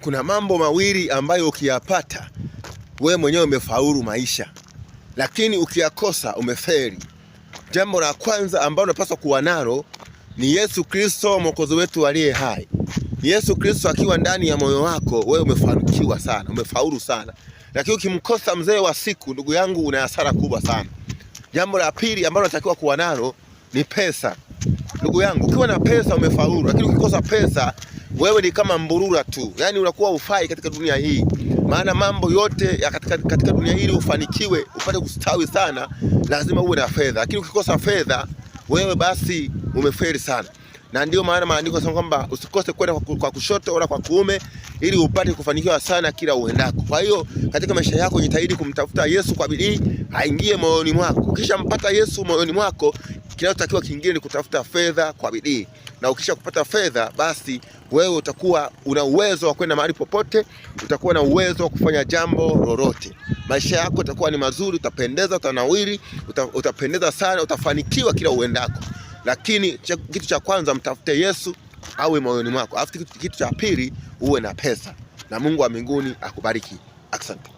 Kuna mambo mawili ambayo ukiyapata wewe mwenyewe umefaulu maisha, lakini ukiyakosa umefeli. Jambo la kwanza ambalo unapaswa kuwa nalo ni Yesu Kristo Mwokozi wetu aliye hai. Yesu Kristo akiwa ndani ya moyo wako, wewe umefanikiwa sana, umefaulu sana. Lakini ukimkosa mzee wa siku, ndugu yangu, una hasara kubwa sana. Jambo la pili ambalo unatakiwa kuwa nalo ni pesa. Ndugu yangu, ukiwa na pesa umefaulu, lakini ukikosa pesa wewe ni kama mburura tu. Yaani unakuwa ufai katika dunia hii. Maana mambo yote ya katika dunia hii ufanikiwe, upate kustawi sana, lazima uwe na fedha. Lakini ukikosa fedha, wewe basi umefeli sana. Na ndio maana maandiko yanasema kwamba usikose kwenda kwa kushoto wala kwa kuume, ili upate kufanikiwa sana kila uendako. Kwa hiyo katika maisha yako jitahidi kumtafuta Yesu kwa bidii, aingie moyoni mwako. Ukishampata Yesu moyoni mwako, kinachotakiwa kingine ni kutafuta fedha kwa bidii. Na ukisha kupata fedha, basi wewe utakuwa una uwezo wa kwenda mahali popote, utakuwa na uwezo wa kufanya jambo lolote. Maisha yako yatakuwa ni mazuri, utapendeza, utanawiri, utapendeza sana, utafanikiwa kila uendako. Lakini kitu cha kwanza, mtafute Yesu awe moyoni mwako. Alafu kitu cha pili, uwe na pesa. Na Mungu wa mbinguni akubariki. Asante.